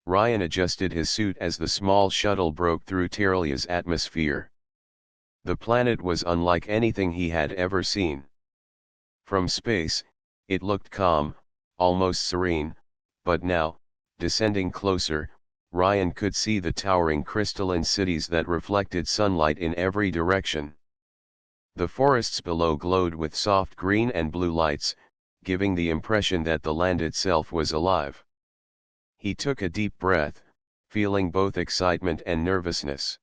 Ryan adjusted his suit as the small shuttle broke through Terlia's atmosphere. The planet was unlike anything he had ever seen. From space, it looked calm, almost serene, but now, descending closer, Ryan could see the towering crystalline cities that reflected sunlight in every direction. The forests below glowed with soft green and blue lights, giving the impression that the land itself was alive. He took a deep breath, feeling both excitement and nervousness.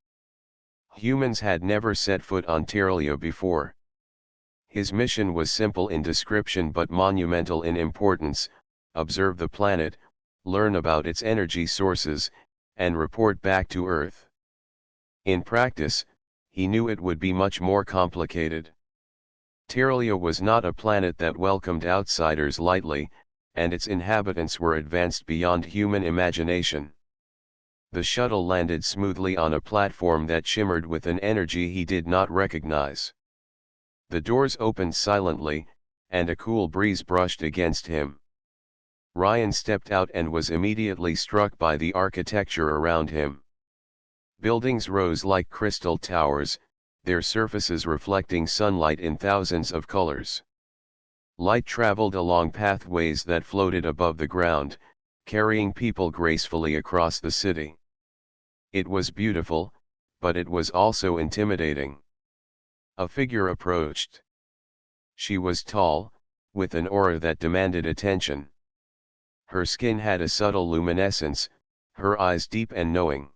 Humans had never set foot on Terlia before. His mission was simple in description but monumental in importance: observe the planet, learn about its energy sources, and report back to Earth. In practice, he knew it would be much more complicated. Terlia was not a planet that welcomed outsiders lightly, and its inhabitants were advanced beyond human imagination. The shuttle landed smoothly on a platform that shimmered with an energy he did not recognize. The doors opened silently, and a cool breeze brushed against him. Ryan stepped out and was immediately struck by the architecture around him. Buildings rose like crystal towers, their surfaces reflecting sunlight in thousands of colors. Light traveled along pathways that floated above the ground, carrying people gracefully across the city. It was beautiful, but it was also intimidating. A figure approached. She was tall, with an aura that demanded attention. Her skin had a subtle luminescence, her eyes deep and knowing.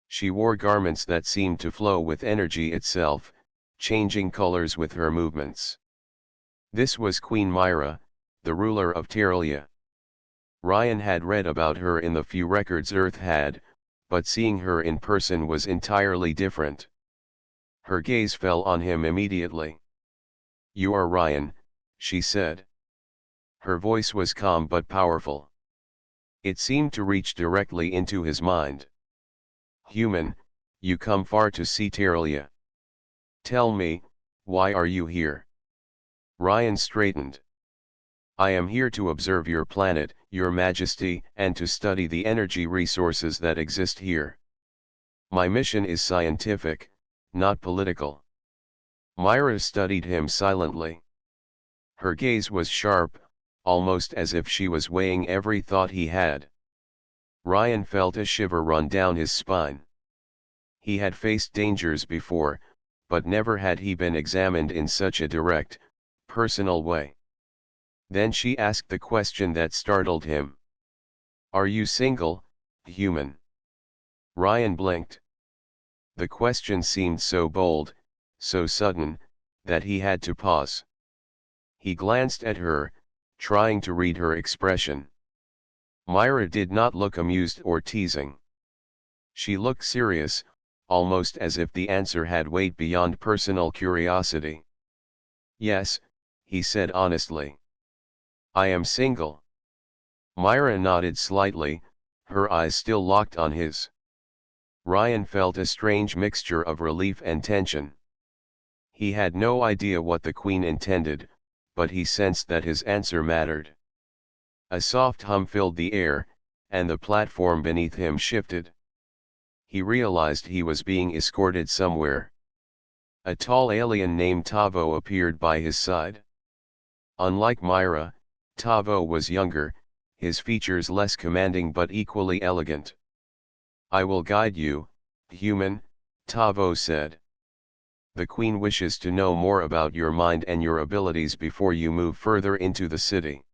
She wore garments that seemed to flow with energy itself, changing colors with her movements. This was Queen Myra, the ruler of Terlia. Ryan had read about her in the few records Earth had, but seeing her in person was entirely different. Her gaze fell on him immediately. "You are Ryan," she said. Her voice was calm but powerful. It seemed to reach directly into his mind. "Human, you come far to see Terlia. Tell me, why are you here?" Ryan straightened. "I am here to observe your planet, your majesty, and to study the energy resources that exist here. My mission is scientific, not political." Myra studied him silently. Her gaze was sharp, almost as if she was weighing every thought he had. Ryan felt a shiver run down his spine. He had faced dangers before, but never had he been examined in such a direct, personal way. Then she asked the question that startled him. "Are you single, human?" Ryan blinked. The question seemed so bold, so sudden, that he had to pause. He glanced at her, trying to read her expression. Myra did not look amused or teasing. She looked serious, almost as if the answer had weight beyond personal curiosity. "Yes," he said honestly. "I am single." Myra nodded slightly, her eyes still locked on his. Ryan felt a strange mixture of relief and tension. He had no idea what the Queen intended, but he sensed that his answer mattered. A soft hum filled the air, and the platform beneath him shifted. He realized he was being escorted somewhere. A tall alien named Tavo appeared by his side. Unlike Myra, Tavo was younger, his features less commanding but equally elegant. "I will guide you, human," Tavo said. "The Queen wishes to know more about your mind and your abilities before you move further into the city."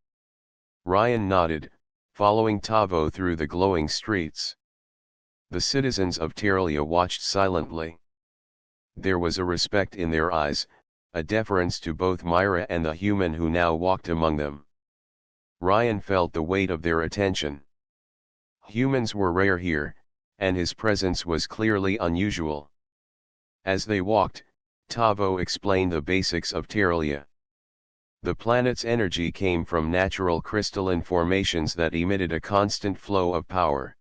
Ryan nodded, following Tavo through the glowing streets. The citizens of Terlia watched silently. There was a respect in their eyes, a deference to both Myra and the human who now walked among them. Ryan felt the weight of their attention. Humans were rare here, and his presence was clearly unusual. As they walked, Tavo explained the basics of Terlia. The planet's energy came from natural crystalline formations that emitted a constant flow of power.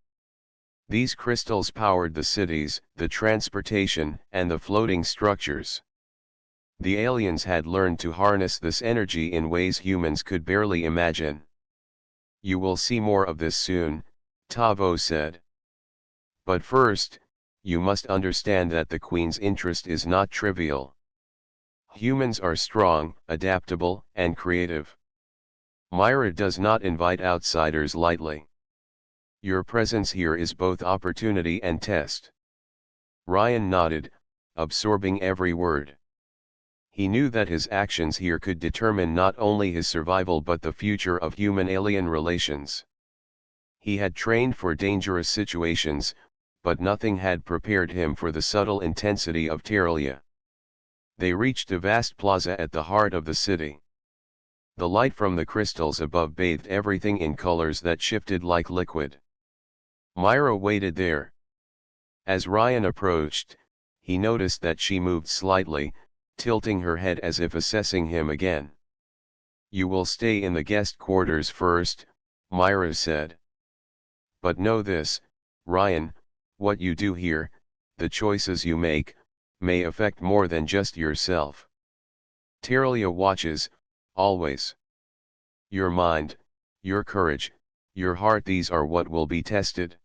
These crystals powered the cities, the transportation, and the floating structures. The aliens had learned to harness this energy in ways humans could barely imagine. "You will see more of this soon," Tavo said. But first, you must understand that the Queen's interest is not trivial. Humans are strong, adaptable, and creative. Myra does not invite outsiders lightly. Your presence here is both opportunity and test. Ryan nodded, absorbing every word. He knew that his actions here could determine not only his survival but the future of human-alien relations. He had trained for dangerous situations, but nothing had prepared him for the subtle intensity of Terralia. They reached a vast plaza at the heart of the city. The light from the crystals above bathed everything in colors that shifted like liquid. Myra waited there. As Ryan approached, he noticed that she moved slightly, tilting her head as if assessing him again. "You will stay in the guest quarters first," Myra said. "But know this, Ryan, what you do here, the choices you make, may affect more than just yourself. Terralia watches, always. Your mind, your courage, your heart, these are what will be tested."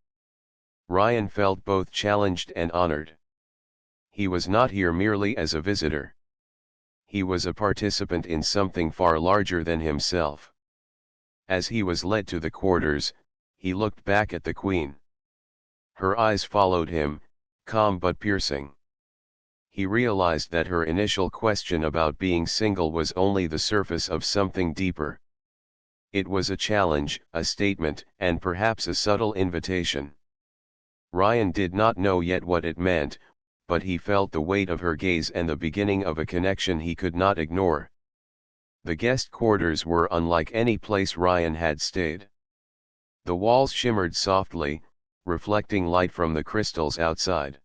Ryan felt both challenged and honored. He was not here merely as a visitor. He was a participant in something far larger than himself. As he was led to the quarters, he looked back at the Queen. Her eyes followed him, calm but piercing. He realized that her initial question about being single was only the surface of something deeper. It was a challenge, a statement, and perhaps a subtle invitation. Ryan did not know yet what it meant, but he felt the weight of her gaze and the beginning of a connection he could not ignore. The guest quarters were unlike any place Ryan had stayed. The walls shimmered softly, reflecting light from the crystals outside.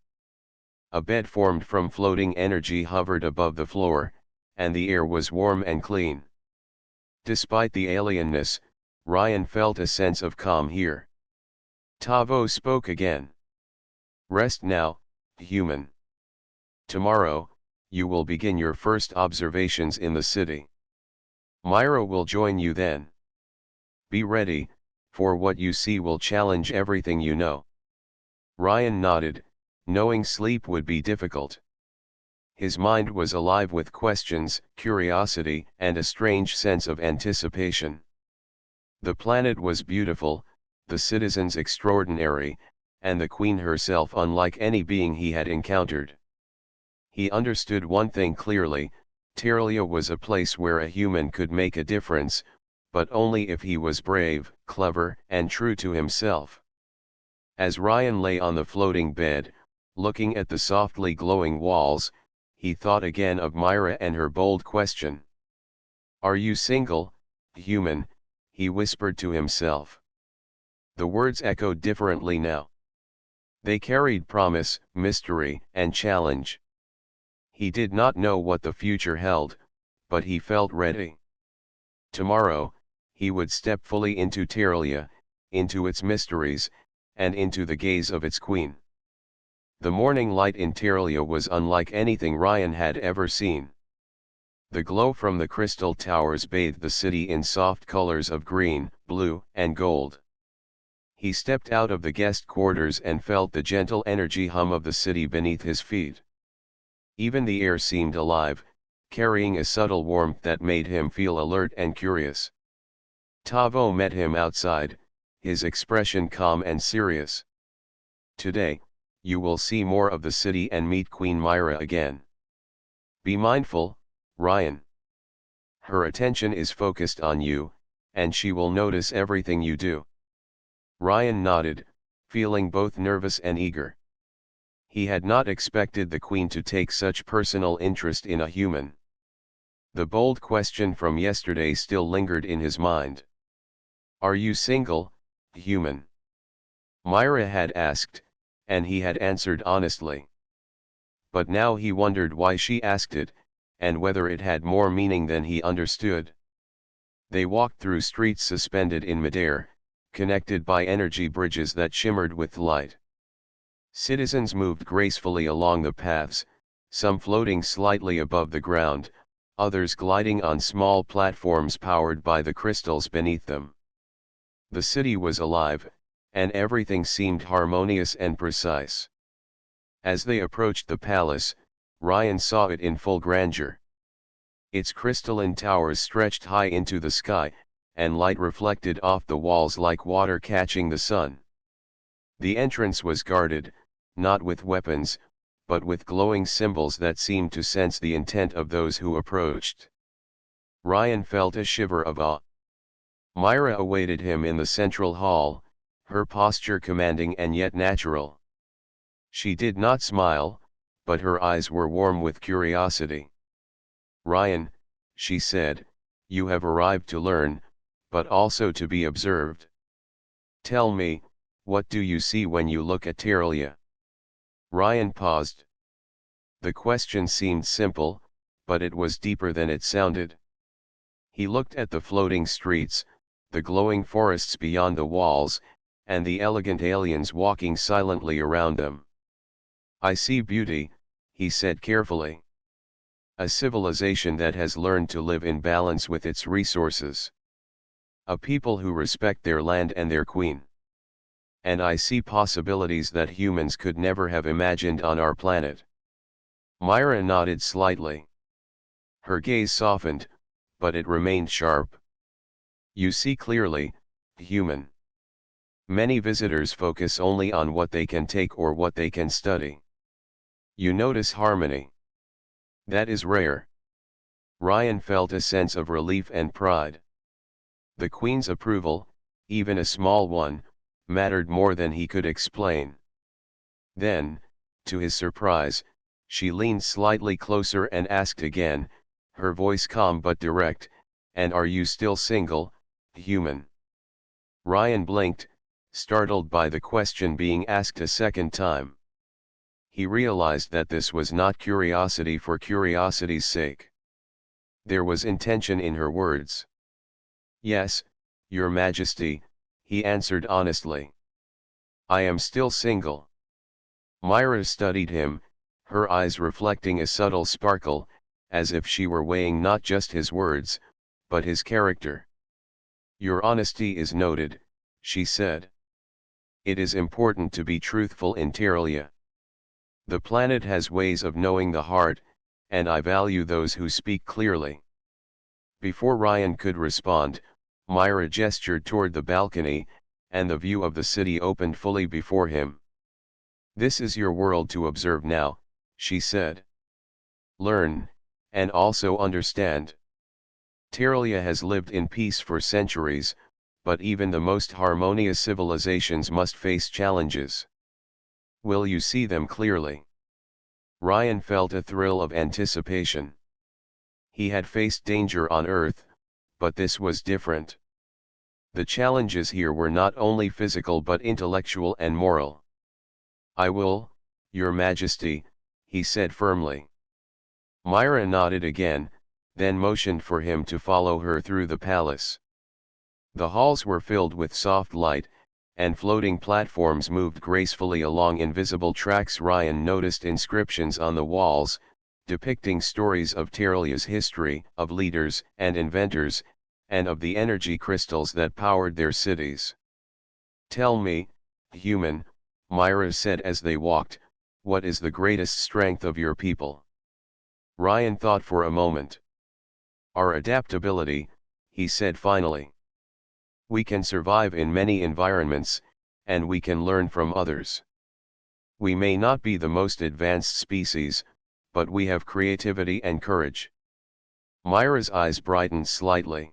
A bed formed from floating energy hovered above the floor, and the air was warm and clean. Despite the alienness, Ryan felt a sense of calm here. Tavo spoke again. "Rest now, human. Tomorrow, you will begin your first observations in the city. Myra will join you then. Be ready, for what you see will challenge everything you know." Ryan nodded, knowing sleep would be difficult. His mind was alive with questions, curiosity, and a strange sense of anticipation. The planet was beautiful, the citizens extraordinary, and the Queen herself unlike any being he had encountered. He understood one thing clearly: Terralia was a place where a human could make a difference, but only if he was brave, clever, and true to himself. As Ryan lay on the floating bed, looking at the softly glowing walls, he thought again of Myra and her bold question. "Are you single, human?" he whispered to himself. The words echoed differently now. They carried promise, mystery, and challenge. He did not know what the future held, but he felt ready. Tomorrow, he would step fully into Terralia, into its mysteries, and into the gaze of its Queen. The morning light in Terralia was unlike anything Ryan had ever seen. The glow from the crystal towers bathed the city in soft colors of green, blue, and gold. He stepped out of the guest quarters and felt the gentle energy hum of the city beneath his feet. Even the air seemed alive, carrying a subtle warmth that made him feel alert and curious. Tavo met him outside, his expression calm and serious. "Today, you will see more of the city and meet Queen Myra again. Be mindful, Ryan. Her attention is focused on you, and she will notice everything you do." Ryan nodded, feeling both nervous and eager. He had not expected the Queen to take such personal interest in a human. The bold question from yesterday still lingered in his mind. "Are you single, human?" Myra had asked, and he had answered honestly. But now he wondered why she asked it, and whether it had more meaning than he understood. They walked through streets suspended in midair, connected by energy bridges that shimmered with light. Citizens moved gracefully along the paths, some floating slightly above the ground, others gliding on small platforms powered by the crystals beneath them. The city was alive, and everything seemed harmonious and precise. As they approached the palace, Ryan saw it in full grandeur. Its crystalline towers stretched high into the sky, and light reflected off the walls like water catching the sun. The entrance was guarded, not with weapons, but with glowing symbols that seemed to sense the intent of those who approached. Ryan felt a shiver of awe. Myra awaited him in the central hall, her posture commanding and yet natural. She did not smile, but her eyes were warm with curiosity. "Ryan," she said, "you have arrived to learn, but also to be observed. Tell me, what do you see when you look at Terralia?" Ryan paused. The question seemed simple, but it was deeper than it sounded. He looked at the floating streets, the glowing forests beyond the walls, and the elegant aliens walking silently around them. "I see beauty," he said carefully. "A civilization that has learned to live in balance with its resources. A people who respect their land and their queen. And I see possibilities that humans could never have imagined on our planet." Myra nodded slightly. Her gaze softened, but it remained sharp. "You see clearly, human. Many visitors focus only on what they can take or what they can study. You notice harmony. That is rare." Ryan felt a sense of relief and pride. The Queen's approval, even a small one, mattered more than he could explain. Then, to his surprise, she leaned slightly closer and asked again, her voice calm but direct, "And are you still single, human?" Ryan blinked, startled by the question being asked a second time. He realized that this was not curiosity for curiosity's sake. There was intention in her words. "Yes, Your Majesty," he answered honestly. "I am still single." Myra studied him, her eyes reflecting a subtle sparkle, as if she were weighing not just his words, but his character. "Your honesty is noted," she said. "It is important to be truthful in Terralia. The planet has ways of knowing the heart, and I value those who speak clearly." Before Ryan could respond, Myra gestured toward the balcony, and the view of the city opened fully before him. "This is your world to observe now," she said. "Learn, and also understand. Terralia has lived in peace for centuries, but even the most harmonious civilizations must face challenges. Will you see them clearly?" Ryan felt a thrill of anticipation. He had faced danger on Earth, but this was different. The challenges here were not only physical but intellectual and moral. "I will, Your Majesty," he said firmly. Myra nodded again, then motioned for him to follow her through the palace. The halls were filled with soft light, and floating platforms moved gracefully along invisible tracks. Ryan noticed inscriptions on the walls, depicting stories of Terralia's history, of leaders and inventors, and of the energy crystals that powered their cities. "Tell me, human," Myra said as they walked, "what is the greatest strength of your people?" Ryan thought for a moment. "Our adaptability," he said finally. "We can survive in many environments, and we can learn from others. We may not be the most advanced species, but we have creativity and courage." Myra's eyes brightened slightly.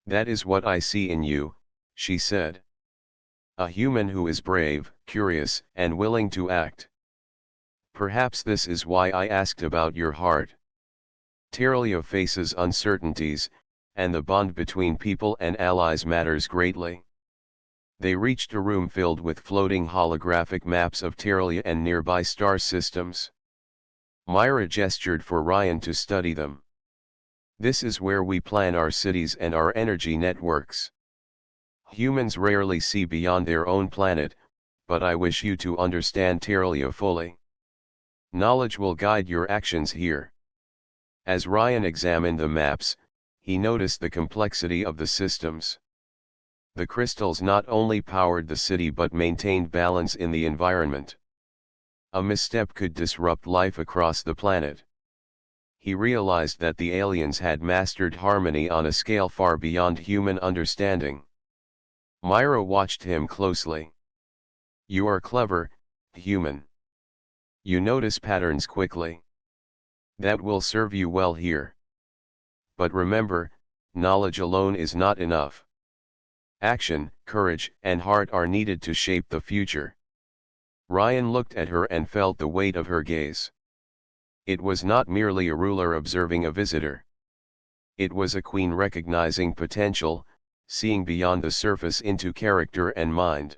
"That is what I see in you," she said. "A human who is brave, curious, and willing to act. Perhaps this is why I asked about your heart. Terralia faces uncertainties, and the bond between people and allies matters greatly." They reached a room filled with floating holographic maps of Terralia and nearby star systems. Myra gestured for Ryan to study them. "This is where we plan our cities and our energy networks. Humans rarely see beyond their own planet, but I wish you to understand Terralia fully. Knowledge will guide your actions here." As Ryan examined the maps, he noticed the complexity of the systems. The crystals not only powered the city but maintained balance in the environment. A misstep could disrupt life across the planet. He realized that the aliens had mastered harmony on a scale far beyond human understanding. Myra watched him closely. "You are clever, human. You notice patterns quickly. That will serve you well here. But remember, knowledge alone is not enough. Action, courage, and heart are needed to shape the future." Ryan looked at her and felt the weight of her gaze. It was not merely a ruler observing a visitor. It was a queen recognizing potential, seeing beyond the surface into character and mind.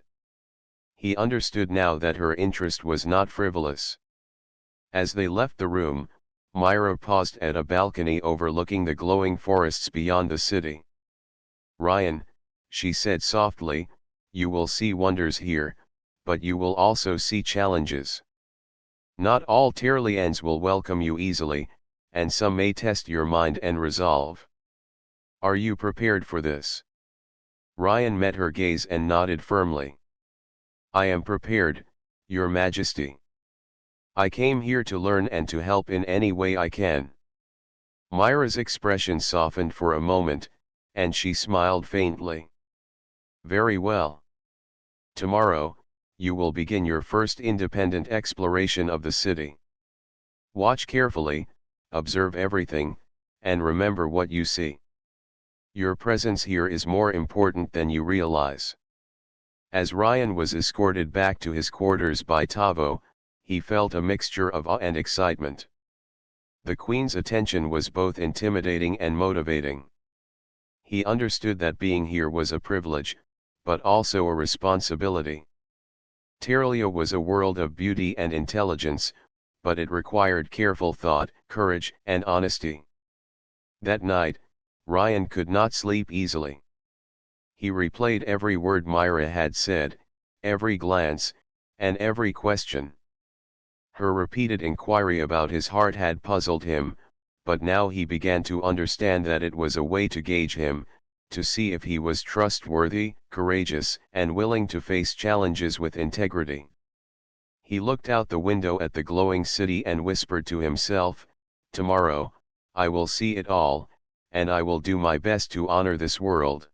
He understood now that her interest was not frivolous. As they left the room, Myra paused at a balcony overlooking the glowing forests beyond the city. "Ryan," she said softly, "you will see wonders here, but you will also see challenges. Not all Terlians will welcome you easily, and some may test your mind and resolve. Are you prepared for this?" Ryan met her gaze and nodded firmly. "I am prepared, Your Majesty. I came here to learn and to help in any way I can." Myra's expression softened for a moment, and she smiled faintly. "Very well. Tomorrow, you will begin your first independent exploration of the city. Watch carefully, observe everything, and remember what you see. Your presence here is more important than you realize." As Ryan was escorted back to his quarters by Tavo, he felt a mixture of awe and excitement. The Queen's attention was both intimidating and motivating. He understood that being here was a privilege, but also a responsibility. Terlia was a world of beauty and intelligence, but it required careful thought, courage, and honesty. That night, Ryan could not sleep easily. He replayed every word Myra had said, every glance, and every question. Her repeated inquiry about his heart had puzzled him, but now he began to understand that it was a way to gauge him, to see if he was trustworthy, courageous, and willing to face challenges with integrity. He looked out the window at the glowing city and whispered to himself, "Tomorrow, I will see it all, and I will do my best to honor this world."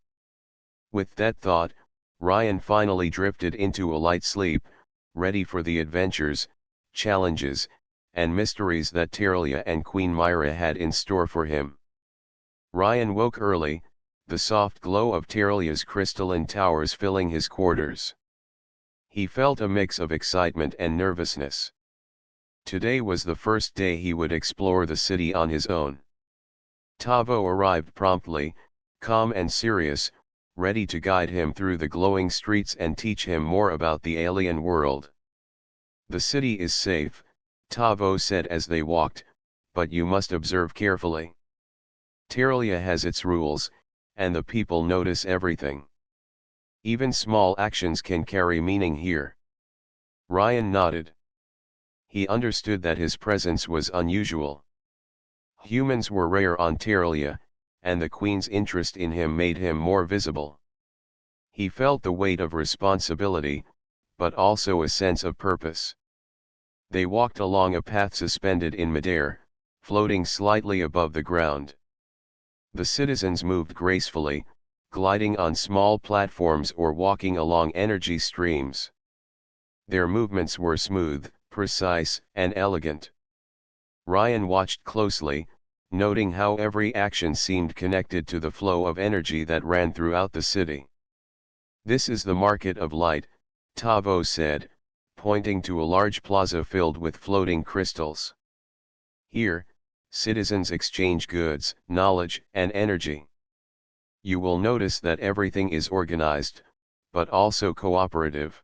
With that thought, Ryan finally drifted into a light sleep, ready for the adventures, challenges, and mysteries that Terlia and Queen Myra had in store for him. Ryan woke early, the soft glow of Terlia's crystalline towers filling his quarters. He felt a mix of excitement and nervousness. Today was the first day he would explore the city on his own. Tavo arrived promptly, calm and serious, ready to guide him through the glowing streets and teach him more about the alien world. "The city is safe," Tavo said as they walked, "but you must observe carefully. Terlia has its rules, and the people notice everything. Even small actions can carry meaning here." Ryan nodded. He understood that his presence was unusual. Humans were rare on Terlia, and the Queen's interest in him made him more visible. He felt the weight of responsibility, but also a sense of purpose. They walked along a path suspended in midair, floating slightly above the ground. The citizens moved gracefully, gliding on small platforms or walking along energy streams. Their movements were smooth, precise, and elegant. Ryan watched closely, noting how every action seemed connected to the flow of energy that ran throughout the city. "This is the Market of Light," Tavo said, pointing to a large plaza filled with floating crystals. "Here, citizens exchange goods, knowledge, and energy. You will notice that everything is organized, but also cooperative.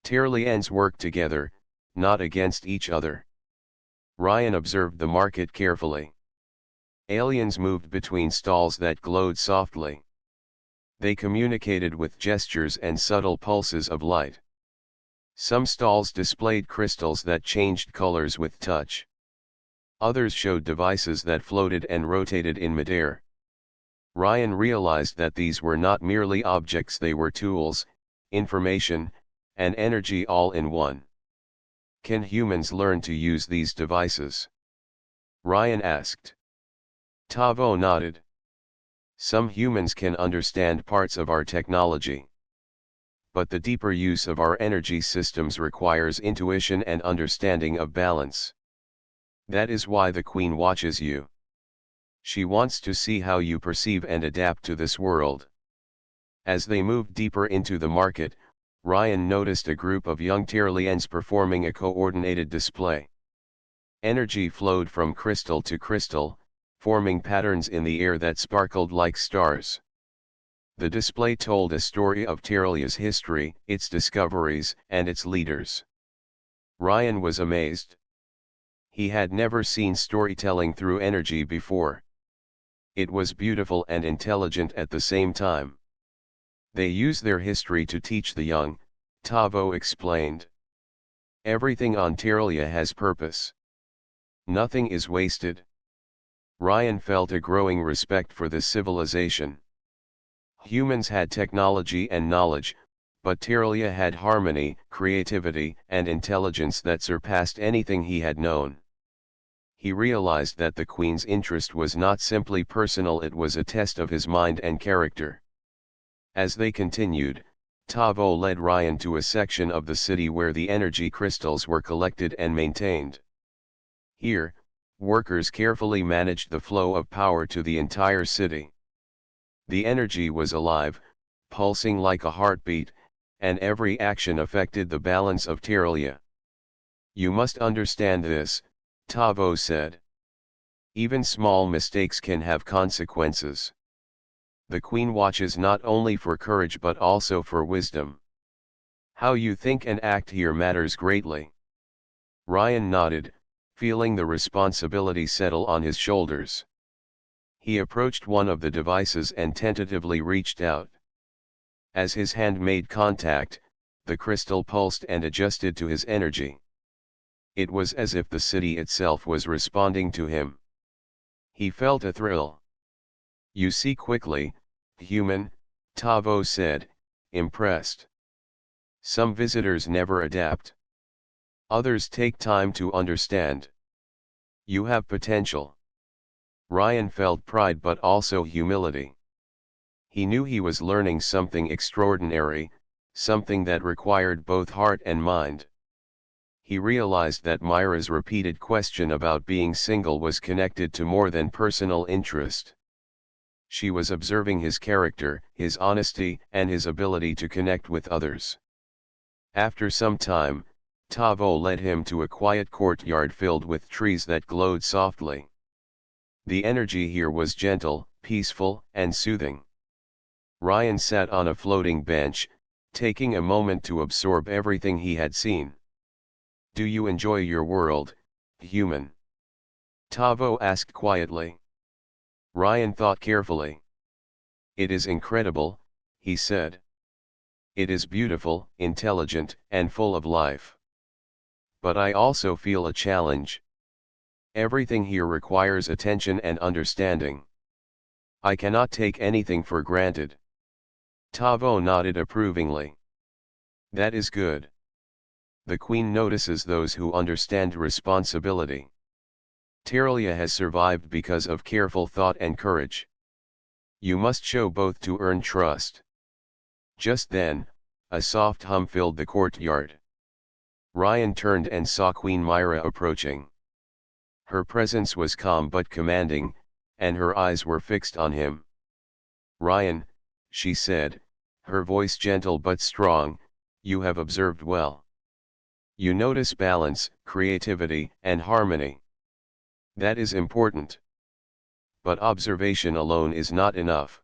Terlians work together, not against each other." Ryan observed the market carefully. Aliens moved between stalls that glowed softly. They communicated with gestures and subtle pulses of light. Some stalls displayed crystals that changed colors with touch. Others showed devices that floated and rotated in midair. Ryan realized that these were not merely objects, they were tools, information, and energy all in one. Can humans learn to use these devices? Ryan asked. Tavo nodded. Some humans can understand parts of our technology. But the deeper use of our energy systems requires intuition and understanding of balance. That is why the Queen watches you. She wants to see how you perceive and adapt to this world. As they moved deeper into the market, Ryan noticed a group of young Tyrlians performing a coordinated display. Energy flowed from crystal to crystal, forming patterns in the air that sparkled like stars. The display told a story of Tyrlia's history, its discoveries, and its leaders. Ryan was amazed. He had never seen storytelling through energy before. It was beautiful and intelligent at the same time. They use their history to teach the young, Tavo explained. Everything on Tyrlia has purpose. Nothing is wasted. Ryan felt a growing respect for this civilization. Humans had technology and knowledge, but Tyrlia had harmony, creativity, and intelligence that surpassed anything he had known. He realized that the Queen's interest was not simply personal, it was a test of his mind and character. As they continued, Tavo led Ryan to a section of the city where the energy crystals were collected and maintained. Here, workers carefully managed the flow of power to the entire city. The energy was alive, pulsing like a heartbeat, and every action affected the balance of Tyrlia. You must understand this, Tavo said. Even small mistakes can have consequences. The Queen watches not only for courage but also for wisdom. How you think and act here matters greatly. Ryan nodded, feeling the responsibility settle on his shoulders. He approached one of the devices and tentatively reached out. As his hand made contact, the crystal pulsed and adjusted to his energy. It was as if the city itself was responding to him. He felt a thrill. You see quickly, human, Tavo said, impressed. Some visitors never adapt. Others take time to understand. You have potential. Ryan felt pride but also humility. He knew he was learning something extraordinary, something that required both heart and mind. He realized that Myra's repeated question about being single was connected to more than personal interest. She was observing his character, his honesty, and his ability to connect with others. After some time, Tavo led him to a quiet courtyard filled with trees that glowed softly. The energy here was gentle, peaceful, and soothing. Ryan sat on a floating bench, taking a moment to absorb everything he had seen. Do you enjoy your world, human? Tavo asked quietly. Ryan thought carefully. It is incredible, he said. It is beautiful, intelligent, and full of life. But I also feel a challenge. Everything here requires attention and understanding. I cannot take anything for granted. Tavo nodded approvingly. That is good. The Queen notices those who understand responsibility. Tyrlia has survived because of careful thought and courage. You must show both to earn trust. Just then, a soft hum filled the courtyard. Ryan turned and saw Queen Myra approaching. Her presence was calm but commanding, and her eyes were fixed on him. Ryan, she said, her voice gentle but strong, you have observed well. You notice balance, creativity, and harmony. That is important. But observation alone is not enough.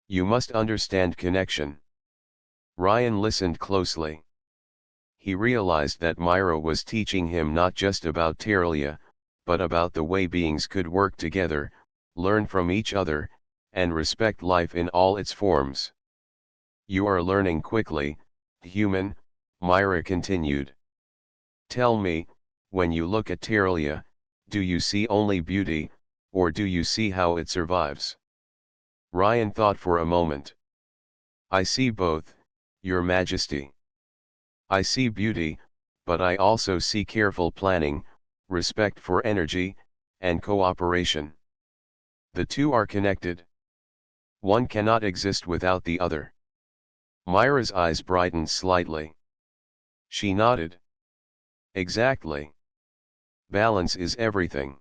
You must understand connection. Ryan listened closely. He realized that Myra was teaching him not just about Tyrlia, but about the way beings could work together, learn from each other, and respect life in all its forms. You are learning quickly, human, Myra continued. Tell me, when you look at Tyrlia, do you see only beauty, or do you see how it survives? Ryan thought for a moment. I see both, Your Majesty. I see beauty, but I also see careful planning, respect for energy, and cooperation. The two are connected. One cannot exist without the other. Myra's eyes brightened slightly. She nodded. Exactly. Balance is everything.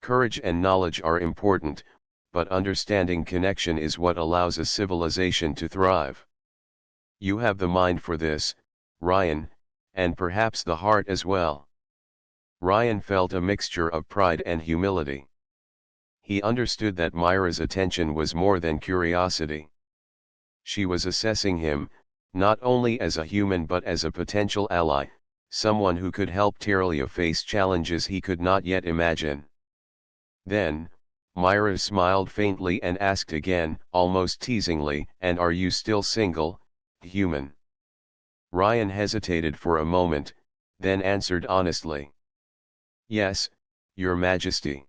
Courage and knowledge are important, but understanding connection is what allows a civilization to thrive. You have the mind for this, Ryan, and perhaps the heart as well. Ryan felt a mixture of pride and humility. He understood that Myra's attention was more than curiosity. She was assessing him, not only as a human but as a potential ally, someone who could help Terlia face challenges he could not yet imagine. Then, Myra smiled faintly and asked again, almost teasingly, "And are you still single, human?" Ryan hesitated for a moment, then answered honestly. "Yes, Your Majesty."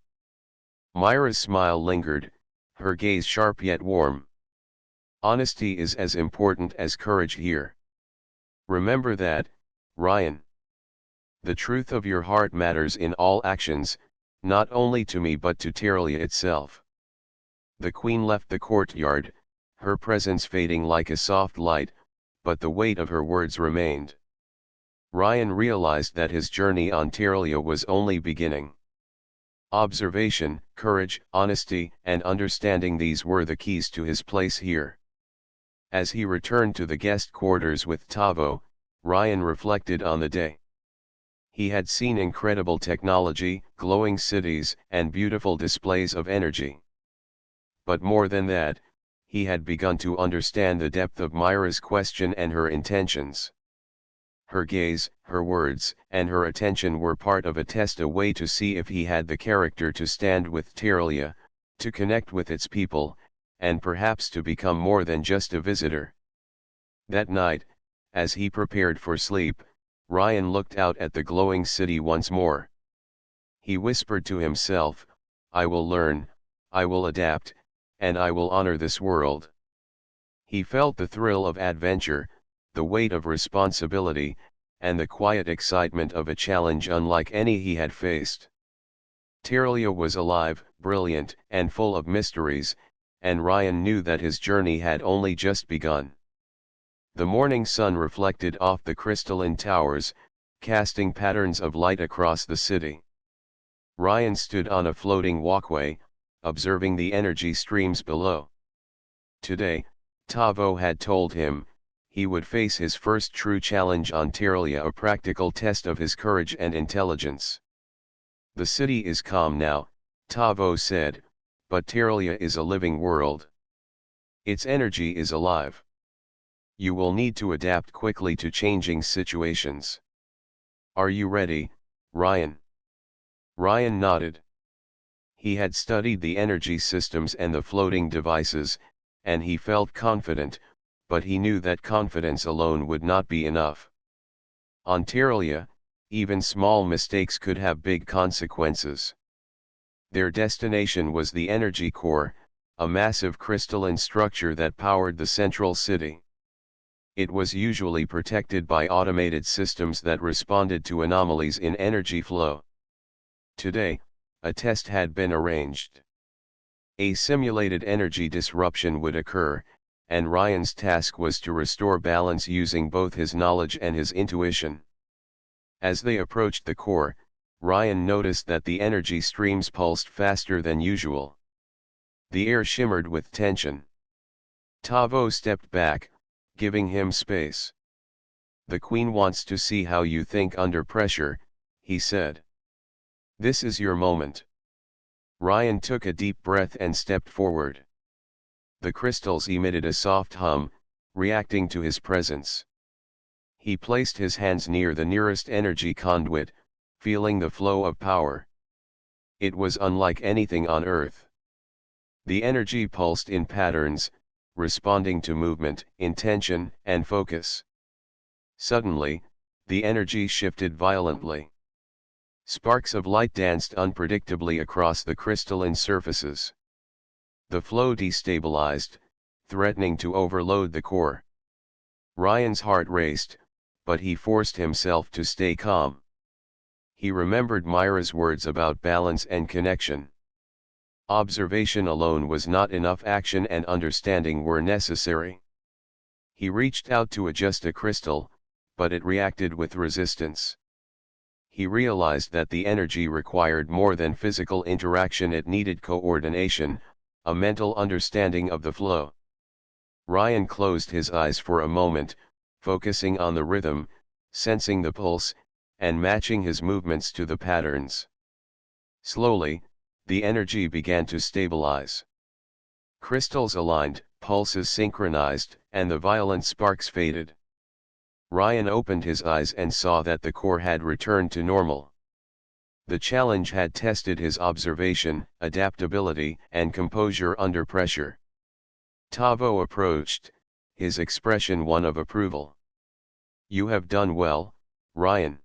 Myra's smile lingered, her gaze sharp yet warm. Honesty is as important as courage here. Remember that, Ryan. The truth of your heart matters in all actions, not only to me but to Terlia itself. The queen left the courtyard, her presence fading like a soft light, but the weight of her words remained. Ryan realized that his journey on Terlia was only beginning. Observation, courage, honesty, and understanding, these were the keys to his place here. As he returned to the guest quarters with Tavo, Ryan reflected on the day. He had seen incredible technology, glowing cities, and beautiful displays of energy. But more than that, he had begun to understand the depth of Myra's question and her intentions. Her gaze, her words, and her attention were part of a test, a way to see if he had the character to stand with Terlia, to connect with its people, and perhaps to become more than just a visitor. That night, as he prepared for sleep, Ryan looked out at the glowing city once more. He whispered to himself, "I will learn, I will adapt, and I will honor this world." He felt the thrill of adventure, the weight of responsibility, and the quiet excitement of a challenge unlike any he had faced. Terlia was alive, brilliant, and full of mysteries, and Ryan knew that his journey had only just begun. The morning sun reflected off the crystalline towers, casting patterns of light across the city. Ryan stood on a floating walkway, observing the energy streams below. Today, Tavo had told him, he would face his first true challenge on Terlia, a practical test of his courage and intelligence. "The city is calm now," Tavo said, "but Terlia is a living world. Its energy is alive. You will need to adapt quickly to changing situations. Are you ready, Ryan?" Ryan nodded. He had studied the energy systems and the floating devices, and he felt confident, but he knew that confidence alone would not be enough. On Terlia, even small mistakes could have big consequences. Their destination was the energy core, a massive crystalline structure that powered the central city. It was usually protected by automated systems that responded to anomalies in energy flow. Today, a test had been arranged. A simulated energy disruption would occur, and Ryan's task was to restore balance using both his knowledge and his intuition. As they approached the core, Ryan noticed that the energy streams pulsed faster than usual. The air shimmered with tension. Tavo stepped back, giving him space. "The Queen wants to see how you think under pressure," he said. "This is your moment." Ryan took a deep breath and stepped forward. The crystals emitted a soft hum, reacting to his presence. He placed his hands near the nearest energy conduit, feeling the flow of power. It was unlike anything on Earth. The energy pulsed in patterns, responding to movement, intention, and focus. Suddenly, the energy shifted violently. Sparks of light danced unpredictably across the crystalline surfaces. The flow destabilized, threatening to overload the core. Ryan's heart raced, but he forced himself to stay calm. He remembered Myra's words about balance and connection. Observation alone was not enough, action and understanding were necessary. He reached out to adjust a crystal, but it reacted with resistance. He realized that the energy required more than physical interaction, it needed coordination, a mental understanding of the flow. Ryan closed his eyes for a moment, focusing on the rhythm, sensing the pulse, and matching his movements to the patterns. Slowly, the energy began to stabilize. Crystals aligned, pulses synchronized, and the violent sparks faded. Ryan opened his eyes and saw that the core had returned to normal. The challenge had tested his observation, adaptability, and composure under pressure. Tavo approached, his expression one of approval. "You have done well, Ryan.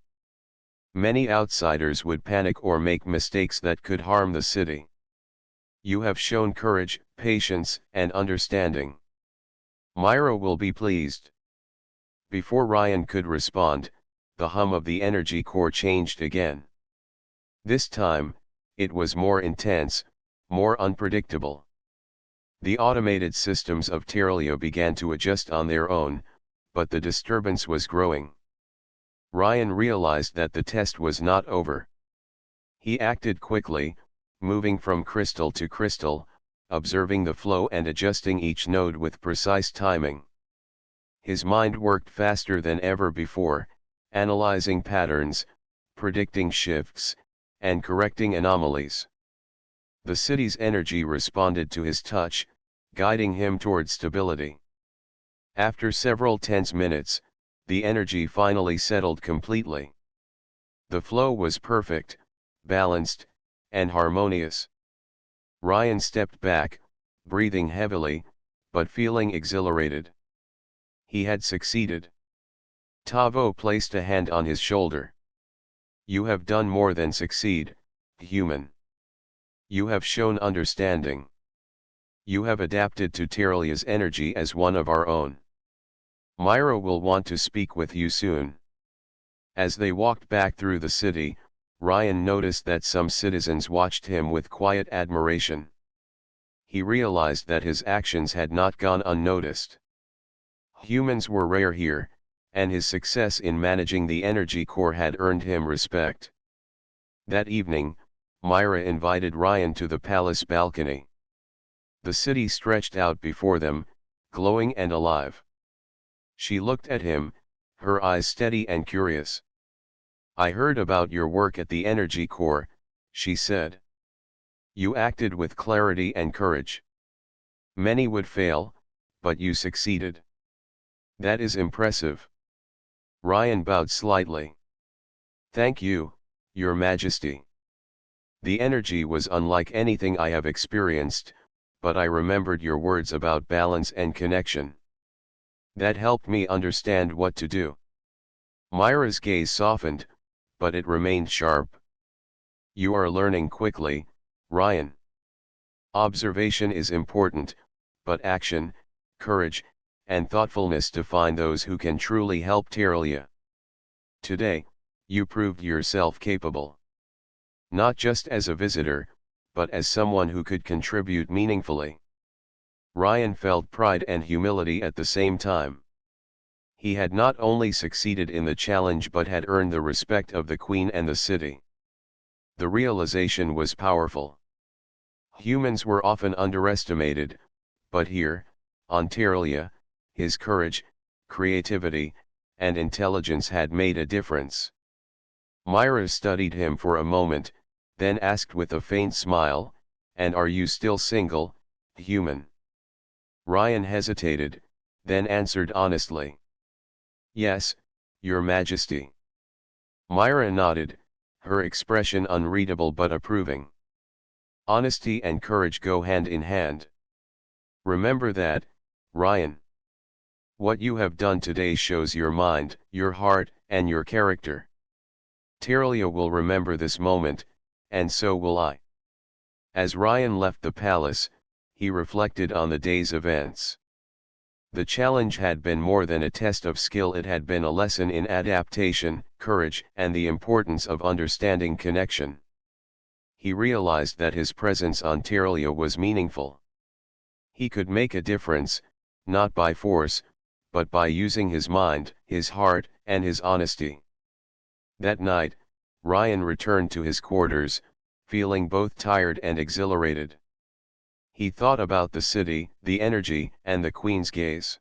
Many outsiders would panic or make mistakes that could harm the city. You have shown courage, patience, and understanding. Myra will be pleased." Before Ryan could respond, the hum of the energy core changed again. This time, it was more intense, more unpredictable. The automated systems of Terralia began to adjust on their own, but the disturbance was growing. Ryan realized that the test was not over. He acted quickly, moving from crystal to crystal, observing the flow and adjusting each node with precise timing. His mind worked faster than ever before, analyzing patterns, predicting shifts, and correcting anomalies. The city's energy responded to his touch, guiding him toward stability. After several tense minutes, the energy finally settled completely. The flow was perfect, balanced, and harmonious. Ryan stepped back, breathing heavily, but feeling exhilarated. He had succeeded. Tavo placed a hand on his shoulder. "You have done more than succeed, human. You have shown understanding. You have adapted to Terralia's energy as one of our own. Myra will want to speak with you soon." As they walked back through the city, Ryan noticed that some citizens watched him with quiet admiration. He realized that his actions had not gone unnoticed. Humans were rare here, and his success in managing the energy core had earned him respect. That evening, Myra invited Ryan to the palace balcony. The city stretched out before them, glowing and alive. She looked at him, her eyes steady and curious. "I heard about your work at the energy core," she said. "You acted with clarity and courage. Many would fail, but you succeeded. That is impressive." Ryan bowed slightly. "Thank you, Your Majesty. The energy was unlike anything I have experienced, but I remembered your words about balance and connection. That helped me understand what to do." Myra's gaze softened, but it remained sharp. "You are learning quickly, Ryan. Observation is important, but action, courage, and thoughtfulness define those who can truly help Terralia. Today, you proved yourself capable. Not just as a visitor, but as someone who could contribute meaningfully." Ryan felt pride and humility at the same time. He had not only succeeded in the challenge but had earned the respect of the Queen and the city. The realization was powerful. Humans were often underestimated, but here, on Terralia, his courage, creativity, and intelligence had made a difference. Myra studied him for a moment, then asked with a faint smile, "And are you still single, human?" Ryan hesitated, then answered honestly, "Yes, Your Majesty." Myra nodded, her expression unreadable but approving. Honesty and courage go hand in hand. Remember that, Ryan. What you have done today shows your mind, your heart, and your character. Terralia will remember this moment, and so will I." As Ryan left the palace, he reflected on the day's events. The challenge had been more than a test of skill, it had been a lesson in adaptation, courage, and the importance of understanding connection. He realized that his presence on Terralia was meaningful. He could make a difference, not by force, but by using his mind, his heart, and his honesty. That night, Ryan returned to his quarters, feeling both tired and exhilarated. He thought about the city, the energy, and the Queen's gaze.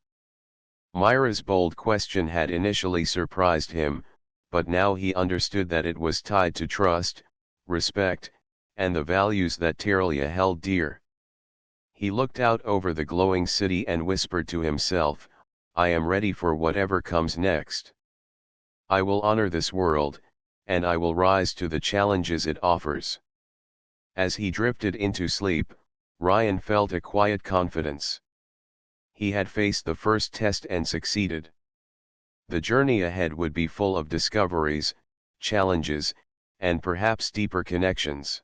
Myra's bold question had initially surprised him, but now he understood that it was tied to trust, respect, and the values that Terralia held dear. He looked out over the glowing city and whispered to himself, "I am ready for whatever comes next. I will honor this world, and I will rise to the challenges it offers." As he drifted into sleep, Ryan felt a quiet confidence. He had faced the first test and succeeded. The journey ahead would be full of discoveries, challenges, and perhaps deeper connections.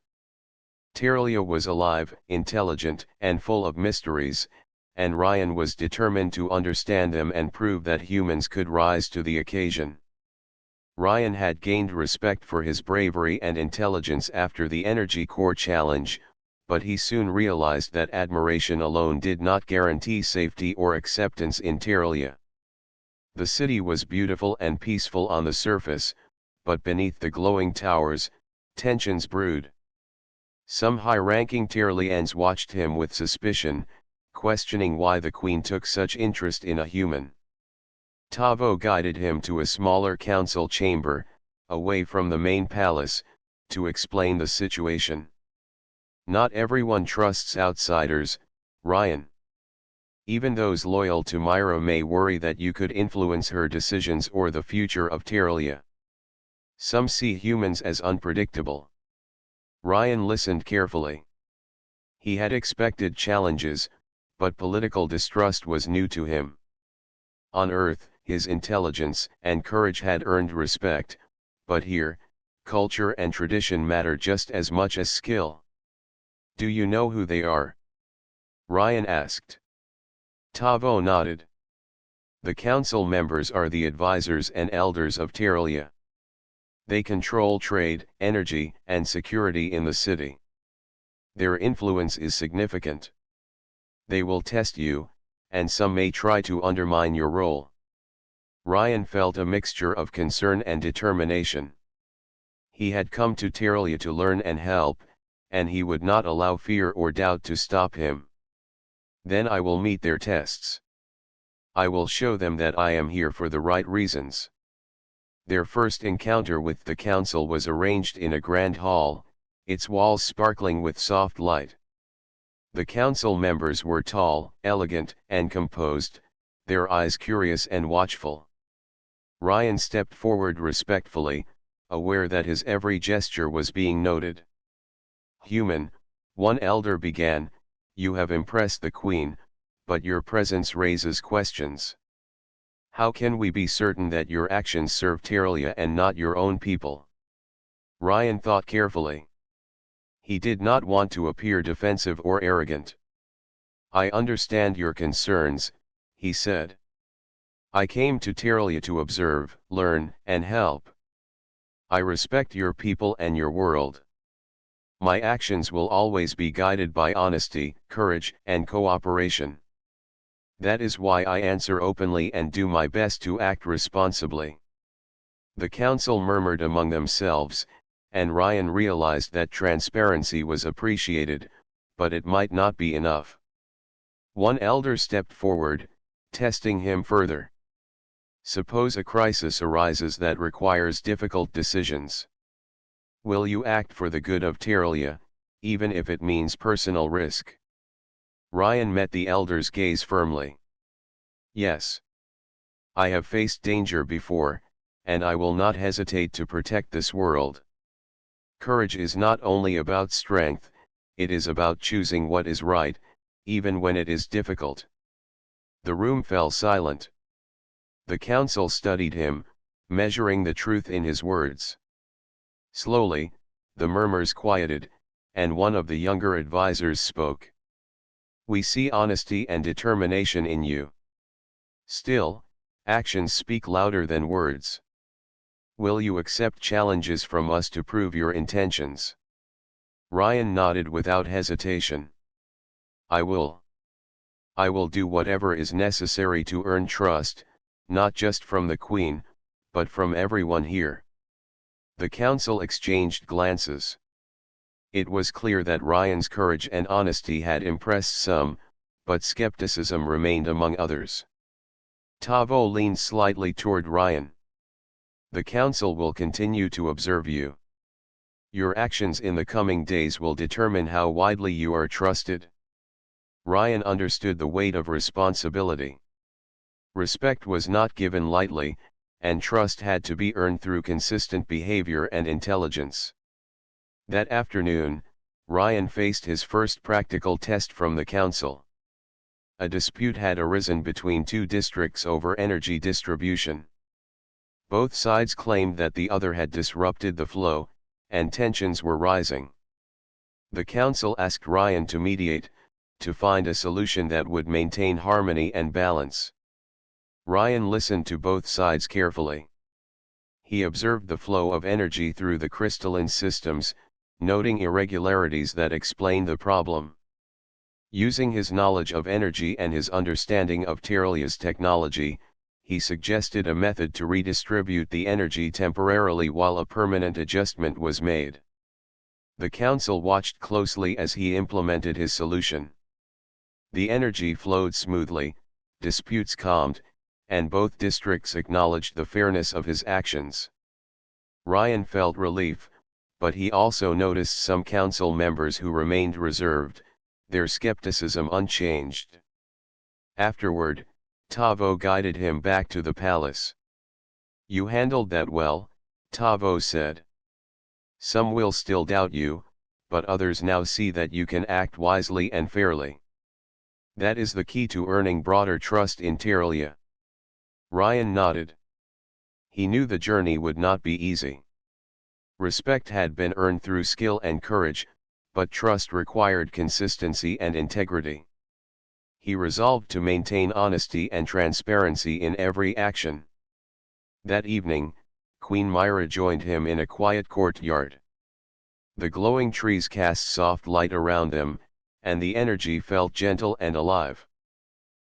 Terralia was alive, intelligent, and full of mysteries, and Ryan was determined to understand them and prove that humans could rise to the occasion. Ryan had gained respect for his bravery and intelligence after the Energy Core challenge, but he soon realized that admiration alone did not guarantee safety or acceptance in Terralia. The city was beautiful and peaceful on the surface, but beneath the glowing towers, tensions brewed. Some high-ranking Terralians watched him with suspicion, questioning why the Queen took such interest in a human. Tavo guided him to a smaller council chamber, away from the main palace, to explain the situation. "Not everyone trusts outsiders, Ryan. Even those loyal to Myra may worry that you could influence her decisions or the future of Terralia. Some see humans as unpredictable." Ryan listened carefully. He had expected challenges, but political distrust was new to him. On Earth, his intelligence and courage had earned respect, but here, culture and tradition matter just as much as skill. "Do you know who they are?" Ryan asked. Tavo nodded. "The council members are the advisors and elders of Terralia. They control trade, energy, and security in the city. Their influence is significant. They will test you, and some may try to undermine your role." Ryan felt a mixture of concern and determination. He had come to Terralia to learn and help, and he would not allow fear or doubt to stop him. "Then I will meet their tests. I will show them that I am here for the right reasons." Their first encounter with the council was arranged in a grand hall, its walls sparkling with soft light. The council members were tall, elegant, and composed, their eyes curious and watchful. Ryan stepped forward respectfully, aware that his every gesture was being noted. "Human," one elder began, "you have impressed the Queen, but your presence raises questions. How can we be certain that your actions serve Terralia and not your own people?" Ryan thought carefully. He did not want to appear defensive or arrogant. "I understand your concerns," he said. "I came to Terralia to observe, learn, and help. I respect your people and your world. My actions will always be guided by honesty, courage, and cooperation. That is why I answer openly and do my best to act responsibly." The council murmured among themselves, and Ryan realized that transparency was appreciated, but it might not be enough. One elder stepped forward, testing him further. "Suppose a crisis arises that requires difficult decisions. Will you act for the good of Terralia, even if it means personal risk?" Ryan met the elder's gaze firmly. "Yes. I have faced danger before, and I will not hesitate to protect this world. Courage is not only about strength, it is about choosing what is right, even when it is difficult." The room fell silent. The council studied him, measuring the truth in his words. Slowly, the murmurs quieted, and one of the younger advisors spoke. We see honesty and determination in you. Still, actions speak louder than words. Will you accept challenges from us to prove your intentions? Ryan nodded without hesitation. I will. I will do whatever is necessary to earn trust, not just from the Queen, but from everyone here. The council exchanged glances. It was clear that Ryan's courage and honesty had impressed some, but skepticism remained among others. Tavo leaned slightly toward Ryan. The council will continue to observe you. Your actions in the coming days will determine how widely you are trusted. Ryan understood the weight of responsibility. Respect was not given lightly, and trust had to be earned through consistent behavior and intelligence. That afternoon, Ryan faced his first practical test from the council. A dispute had arisen between two districts over energy distribution. Both sides claimed that the other had disrupted the flow, and tensions were rising. The council asked Ryan to mediate, to find a solution that would maintain harmony and balance. Ryan listened to both sides carefully. He observed the flow of energy through the crystalline systems, noting irregularities that explained the problem. Using his knowledge of energy and his understanding of Terlia's technology, he suggested a method to redistribute the energy temporarily while a permanent adjustment was made. The council watched closely as he implemented his solution. The energy flowed smoothly, disputes calmed, and both districts acknowledged the fairness of his actions. Ryan felt relief, but he also noticed some council members who remained reserved, their skepticism unchanged. Afterward, Tavo guided him back to the palace. You handled that well, Tavo said. Some will still doubt you, but others now see that you can act wisely and fairly. That is the key to earning broader trust in Terlia. Ryan nodded. He knew the journey would not be easy. Respect had been earned through skill and courage, but trust required consistency and integrity. He resolved to maintain honesty and transparency in every action. That evening, Queen Myra joined him in a quiet courtyard. The glowing trees cast soft light around them, and the energy felt gentle and alive.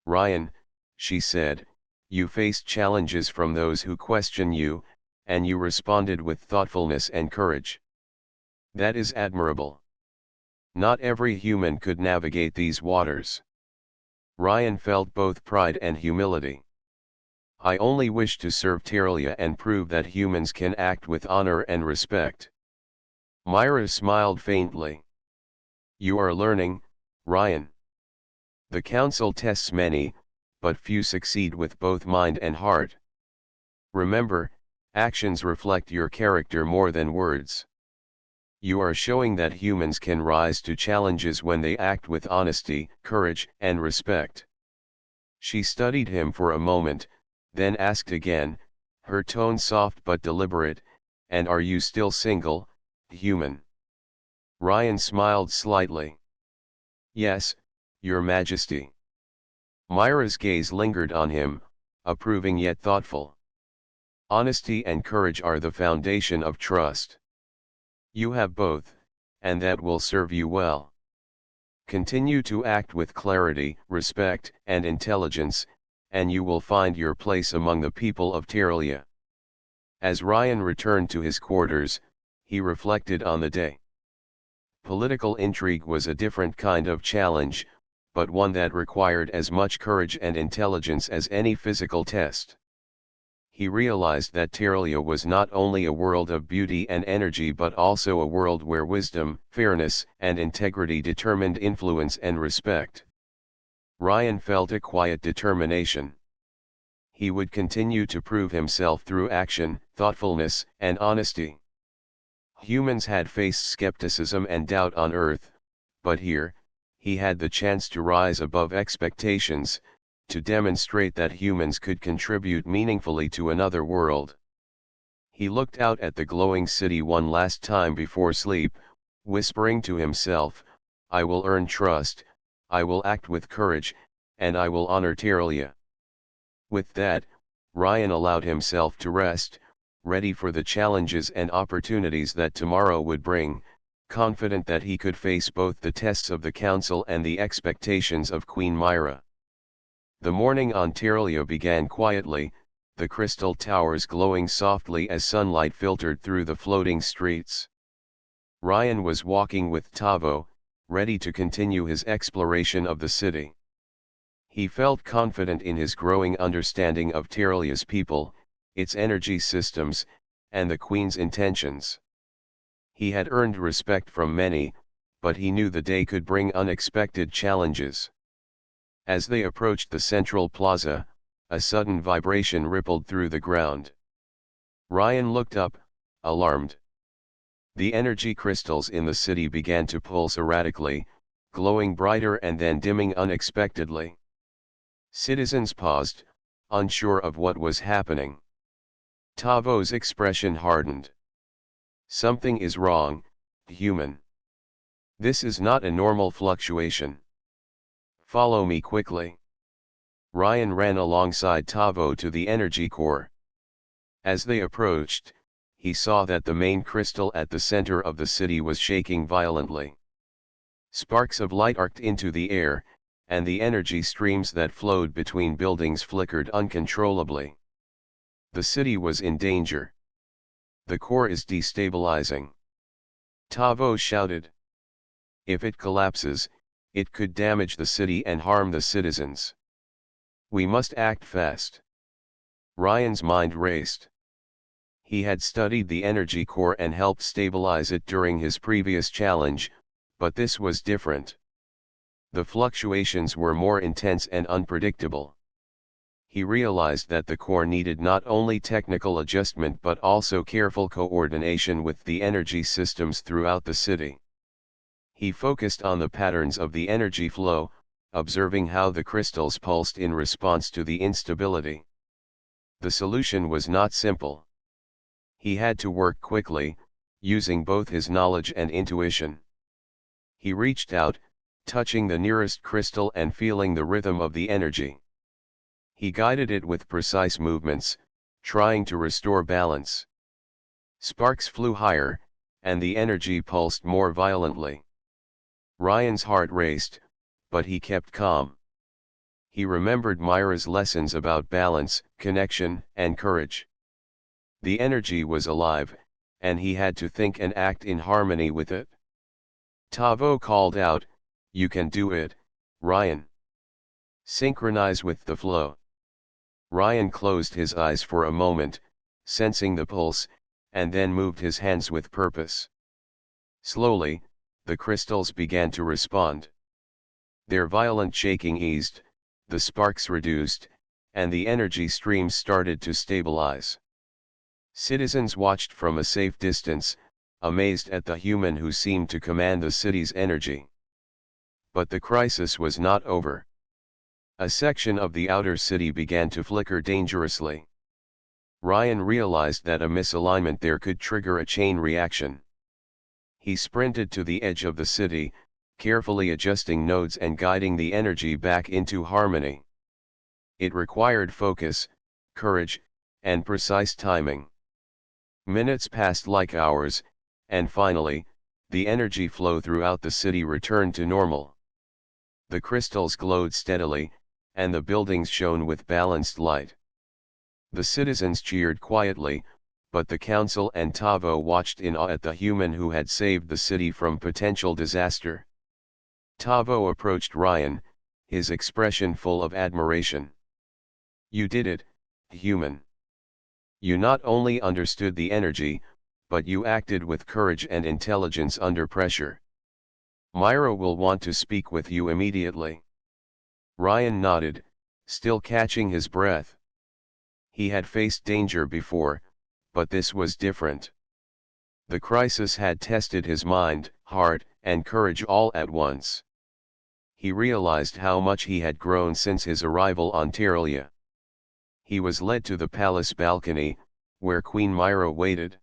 Ryan, she said, you faced challenges from those who question you, and you responded with thoughtfulness and courage. That is admirable. Not every human could navigate these waters. Ryan felt both pride and humility. I only wish to serve Terlia and prove that humans can act with honor and respect. Myra smiled faintly. You are learning, Ryan. The council tests many, but few succeed with both mind and heart. Remember, actions reflect your character more than words. You are showing that humans can rise to challenges when they act with honesty, courage, and respect. She studied him for a moment, then asked again, her tone soft but deliberate, and are you still single, human? Ryan smiled slightly. Yes, Your Majesty. Myra's gaze lingered on him, approving yet thoughtful. Honesty and courage are the foundation of trust. You have both, and that will serve you well. Continue to act with clarity, respect, and intelligence, and you will find your place among the people of Terlia. As Ryan returned to his quarters, he reflected on the day. Political intrigue was a different kind of challenge, but one that required as much courage and intelligence as any physical test. He realized that Terlia was not only a world of beauty and energy but also a world where wisdom, fairness, and integrity determined influence and respect. Ryan felt a quiet determination. He would continue to prove himself through action, thoughtfulness, and honesty. Humans had faced skepticism and doubt on Earth, but here, he had the chance to rise above expectations, to demonstrate that humans could contribute meaningfully to another world. He looked out at the glowing city one last time before sleep, whispering to himself, I will earn trust, I will act with courage, and I will honor Terlia. With that, Ryan allowed himself to rest, ready for the challenges and opportunities that tomorrow would bring, confident that he could face both the tests of the council and the expectations of Queen Myra. The morning on Terlia began quietly, the crystal towers glowing softly as sunlight filtered through the floating streets. Ryan was walking with Tavo, ready to continue his exploration of the city. He felt confident in his growing understanding of Terlia's people, its energy systems, and the Queen's intentions. He had earned respect from many, but he knew the day could bring unexpected challenges. As they approached the central plaza, a sudden vibration rippled through the ground. Ryan looked up, alarmed. The energy crystals in the city began to pulse erratically, glowing brighter and then dimming unexpectedly. Citizens paused, unsure of what was happening. Tavo's expression hardened. Something is wrong, human. This is not a normal fluctuation. Follow me quickly. Ryan ran alongside Tavo to the energy core. As they approached, he saw that the main crystal at the center of the city was shaking violently. Sparks of light arced into the air, and the energy streams that flowed between buildings flickered uncontrollably. The city was in danger. The core is destabilizing. Tavo shouted. If it collapses, it could damage the city and harm the citizens. We must act fast. Ryan's mind raced. He had studied the energy core and helped stabilize it during his previous challenge, but this was different. The fluctuations were more intense and unpredictable. He realized that the core needed not only technical adjustment but also careful coordination with the energy systems throughout the city. He focused on the patterns of the energy flow, observing how the crystals pulsed in response to the instability. The solution was not simple. He had to work quickly, using both his knowledge and intuition. He reached out, touching the nearest crystal and feeling the rhythm of the energy. He guided it with precise movements, trying to restore balance. Sparks flew higher, and the energy pulsed more violently. Ryan's heart raced, but he kept calm. He remembered Myra's lessons about balance, connection, and courage. The energy was alive, and he had to think and act in harmony with it. Tavo called out, "You can do it, Ryan. Synchronize with the flow." Ryan closed his eyes for a moment, sensing the pulse, and then moved his hands with purpose. Slowly, the crystals began to respond. Their violent shaking eased, the sparks reduced, and the energy streams started to stabilize. Citizens watched from a safe distance, amazed at the human who seemed to command the city's energy. But the crisis was not over. A section of the outer city began to flicker dangerously. Ryan realized that a misalignment there could trigger a chain reaction. He sprinted to the edge of the city, carefully adjusting nodes and guiding the energy back into harmony. It required focus, courage, and precise timing. Minutes passed like hours, and finally, the energy flow throughout the city returned to normal. The crystals glowed steadily, and the buildings shone with balanced light. The citizens cheered quietly, but the council and Tavo watched in awe at the human who had saved the city from potential disaster. Tavo approached Ryan, his expression full of admiration. "You did it, human. You not only understood the energy, but you acted with courage and intelligence under pressure. Myra will want to speak with you immediately." Ryan nodded, still catching his breath. He had faced danger before, but this was different. The crisis had tested his mind, heart, and courage all at once. He realized how much he had grown since his arrival on Terlia. He was led to the palace balcony, where Queen Myra waited.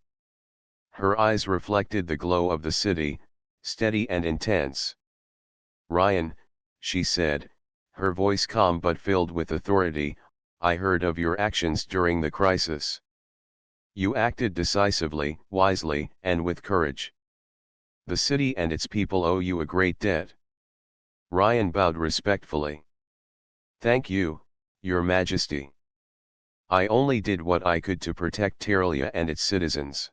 Her eyes reflected the glow of the city, steady and intense. "Ryan, she said, her voice calm but filled with authority. I heard of your actions during the crisis. You acted decisively, wisely, and with courage. The city and its people owe you a great debt. Ryan bowed respectfully. Thank you, Your Majesty. I only did what I could to protect Terlia and its citizens.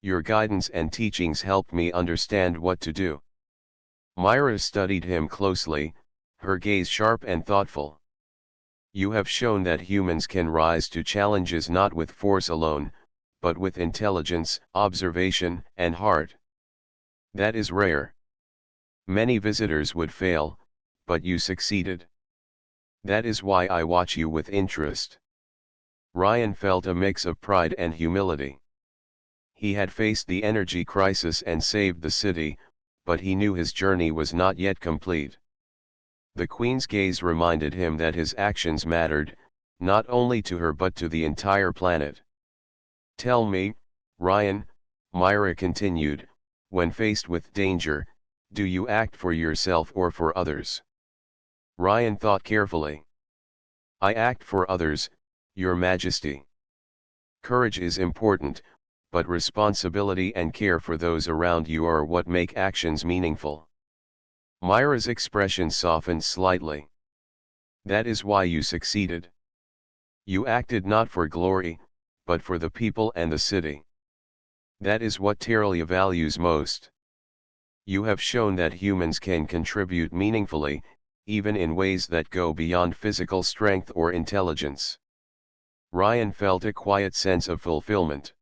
Your guidance and teachings helped me understand what to do. Myra studied him closely, her gaze sharp and thoughtful. You have shown that humans can rise to challenges not with force alone, but with intelligence, observation, and heart. That is rare. Many visitors would fail, but you succeeded. That is why I watch you with interest. Ryan felt a mix of pride and humility. He had faced the energy crisis and saved the city, but he knew his journey was not yet complete. The Queen's gaze reminded him that his actions mattered, not only to her but to the entire planet. Tell me, Ryan, Myra continued, when faced with danger, do you act for yourself or for others? Ryan thought carefully. I act for others, Your Majesty. Courage is important, but responsibility and care for those around you are what make actions meaningful. Myra's expression softened slightly. That is why you succeeded. You acted not for glory, but for the people and the city. That is what Terlia values most. You have shown that humans can contribute meaningfully, even in ways that go beyond physical strength or intelligence. Ryan felt a quiet sense of fulfillment.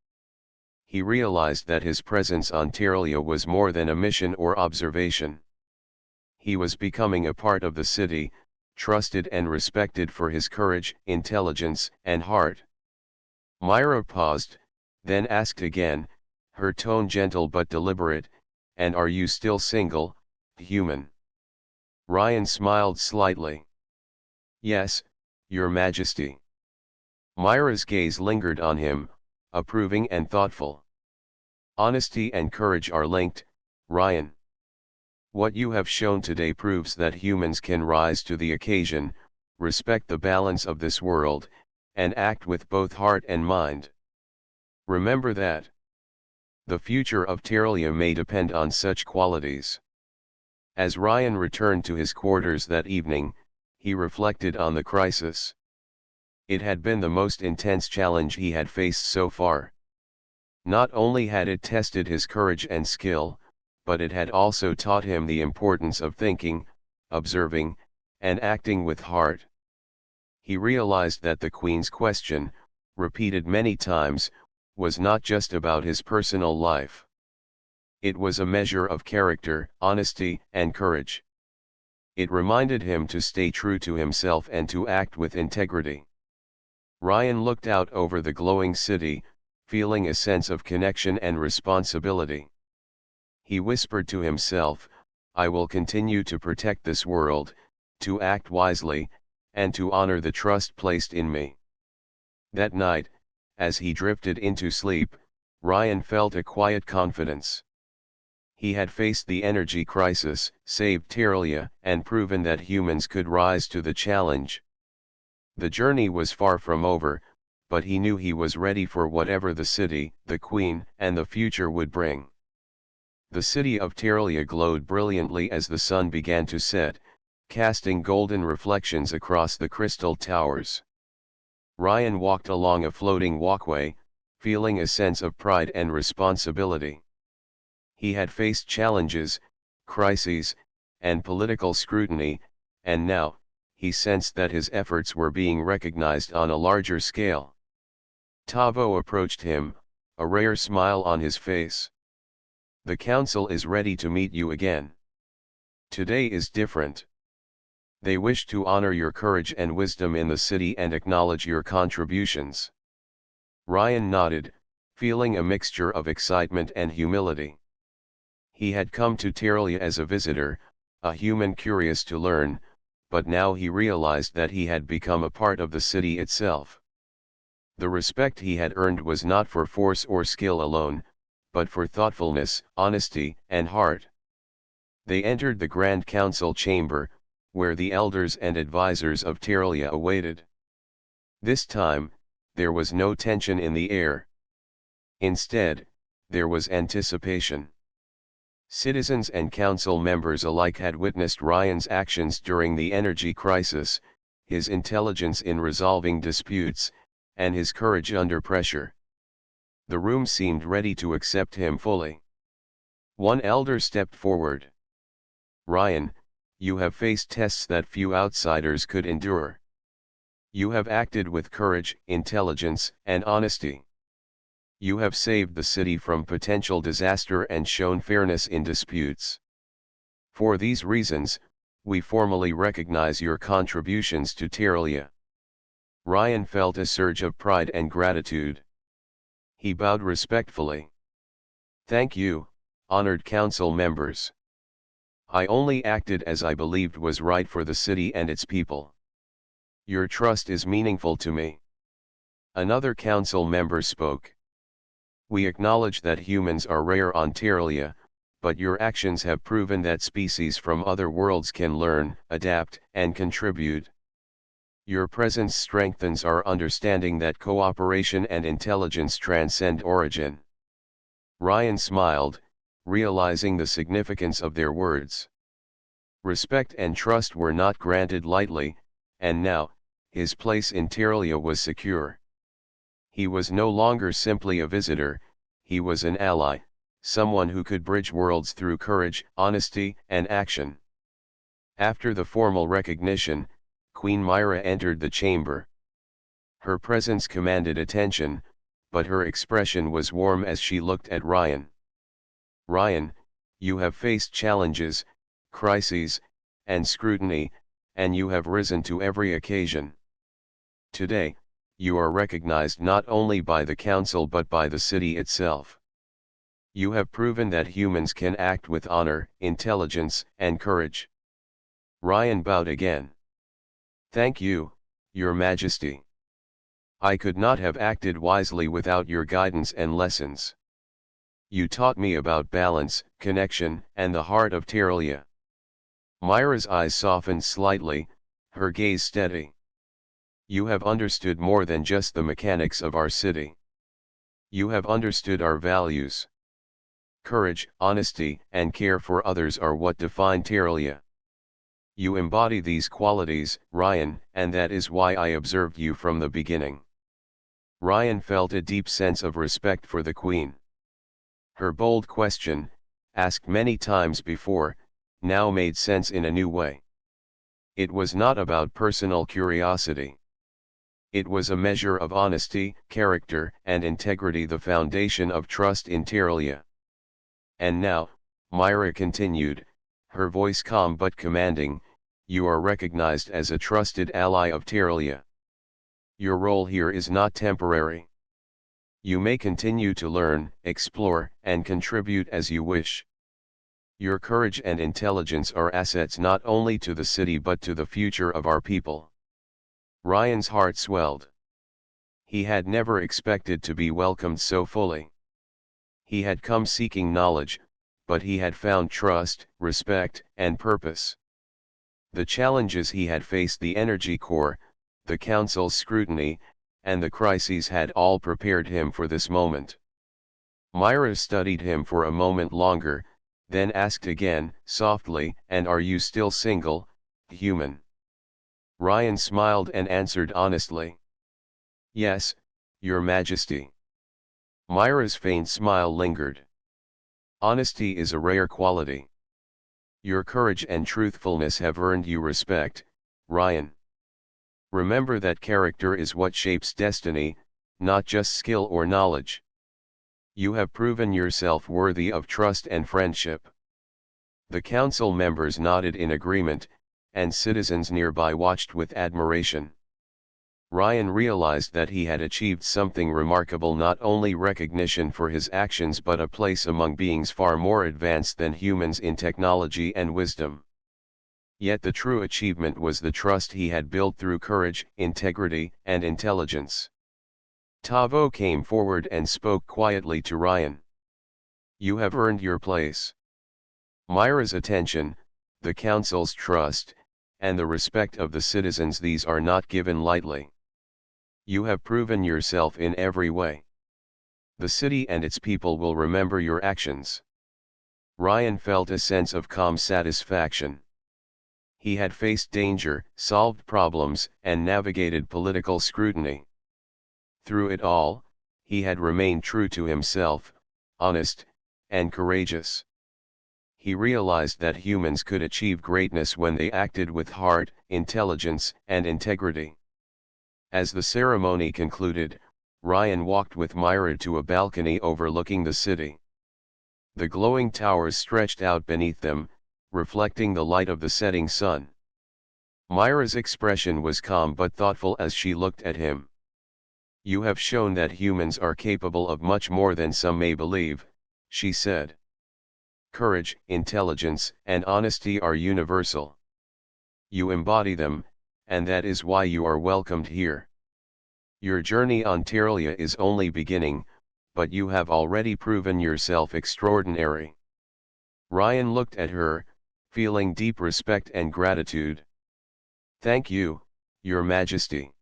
He realized that his presence on Terlia was more than a mission or observation. He was becoming a part of the city, trusted and respected for his courage, intelligence, and heart. Myra paused, then asked again, her tone gentle but deliberate, and are you still single, human? Ryan smiled slightly. Yes, Your Majesty. Myra's gaze lingered on him, approving and thoughtful. Honesty and courage are linked, Ryan. What you have shown today proves that humans can rise to the occasion, respect the balance of this world, and act with both heart and mind. Remember that. The future of Terlia may depend on such qualities. As Ryan returned to his quarters that evening, he reflected on the crisis. It had been the most intense challenge he had faced so far. Not only had it tested his courage and skill, but it had also taught him the importance of thinking, observing, and acting with heart. He realized that the Queen's question, repeated many times, was not just about his personal life. It was a measure of character, honesty, and courage. It reminded him to stay true to himself and to act with integrity. Ryan looked out over the glowing city, feeling a sense of connection and responsibility. He whispered to himself, I will continue to protect this world, to act wisely, and to honor the trust placed in me. That night, as he drifted into sleep, Ryan felt a quiet confidence. He had faced the energy crisis, saved Terlia, and proven that humans could rise to the challenge. The journey was far from over, but he knew he was ready for whatever the city, the Queen, and the future would bring. The city of Terlia glowed brilliantly as the sun began to set, casting golden reflections across the crystal towers. Ryan walked along a floating walkway, feeling a sense of pride and responsibility. He had faced challenges, crises, and political scrutiny, and now, he sensed that his efforts were being recognized on a larger scale. Tavo approached him, a rare smile on his face. The council is ready to meet you again. Today is different. They wish to honor your courage and wisdom in the city and acknowledge your contributions. Ryan nodded, feeling a mixture of excitement and humility. He had come to Terlia as a visitor, a human curious to learn, but now he realized that he had become a part of the city itself. The respect he had earned was not for force or skill alone, but for thoughtfulness, honesty, and heart. They entered the Grand Council chamber, where the elders and advisors of Terelia awaited. This time, there was no tension in the air. Instead, there was anticipation. Citizens and council members alike had witnessed Ryan's actions during the energy crisis, his intelligence in resolving disputes, and his courage under pressure. The room seemed ready to accept him fully. One elder stepped forward. "Ryan, you have faced tests that few outsiders could endure. You have acted with courage, intelligence, and honesty. You have saved the city from potential disaster and shown fairness in disputes. For these reasons, we formally recognize your contributions to Terelia." Ryan felt a surge of pride and gratitude. He bowed respectfully. "Thank you, honored council members. I only acted as I believed was right for the city and its people. Your trust is meaningful to me." Another council member spoke. "We acknowledge that humans are rare on Terelia, but your actions have proven that species from other worlds can learn, adapt, and contribute. Your presence strengthens our understanding that cooperation and intelligence transcend origin." Ryan smiled, realizing the significance of their words. Respect and trust were not granted lightly, and now, his place in Terelia was secure. He was no longer simply a visitor, he was an ally, someone who could bridge worlds through courage, honesty, and action. After the formal recognition, Queen Myra entered the chamber. Her presence commanded attention, but her expression was warm as she looked at Ryan. "Ryan, you have faced challenges, crises, and scrutiny, and you have risen to every occasion. Today, you are recognized not only by the council but by the city itself. You have proven that humans can act with honor, intelligence, and courage." Ryan bowed again. "Thank you, Your Majesty. I could not have acted wisely without your guidance and lessons. You taught me about balance, connection, and the heart of Terelia." Myra's eyes softened slightly, her gaze steady. "You have understood more than just the mechanics of our city. You have understood our values. Courage, honesty, and care for others are what define Terelia. You embody these qualities, Ryan, and that is why I observed you from the beginning." Ryan felt a deep sense of respect for the Queen. Her bold question, asked many times before, now made sense in a new way. It was not about personal curiosity. It was a measure of honesty, character, and integrity, the foundation of trust in Terelia. "And now," Myra continued, her voice calm but commanding, "you are recognized as a trusted ally of Terelia. Your role here is not temporary. You may continue to learn, explore, and contribute as you wish. Your courage and intelligence are assets not only to the city but to the future of our people." Ryan's heart swelled. He had never expected to be welcomed so fully. He had come seeking knowledge, but he had found trust, respect, and purpose. The challenges he had faced, the energy core, the council's scrutiny, and the crises had all prepared him for this moment. Myra studied him for a moment longer, then asked again, softly, "And are you still single, human?" Ryan smiled and answered honestly, "Yes, Your Majesty." Myra's faint smile lingered. "Honesty is a rare quality. Your courage and truthfulness have earned you respect, Ryan. Remember that character is what shapes destiny, not just skill or knowledge. You have proven yourself worthy of trust and friendship." The council members nodded in agreement, and citizens nearby watched with admiration. Ryan realized that he had achieved something remarkable, not only recognition for his actions but a place among beings far more advanced than humans in technology and wisdom. Yet the true achievement was the trust he had built through courage, integrity, and intelligence. Tavo came forward and spoke quietly to Ryan. "You have earned your place. Myra's attention, the council's trust, and the respect of the citizens, these are not given lightly. You have proven yourself in every way. The city and its people will remember your actions. Ryan felt a sense of calm satisfaction. He had faced danger, solved problems, and navigated political scrutiny. Through it all, he had remained true to himself, honest, and courageous. He realized that humans could achieve greatness when they acted with heart, intelligence, and integrity. As the ceremony concluded, Ryan walked with Myra to a balcony overlooking the city. The glowing towers stretched out beneath them, reflecting the light of the setting sun. Myra's expression was calm but thoughtful as she looked at him. "You have shown that humans are capable of much more than some may believe," she said. "Courage, intelligence, and honesty are universal. You embody them, and that is why you are welcomed here. Your journey on Terralia is only beginning, but you have already proven yourself extraordinary." Ryan looked at her, feeling deep respect and gratitude. "Thank you, Your Majesty.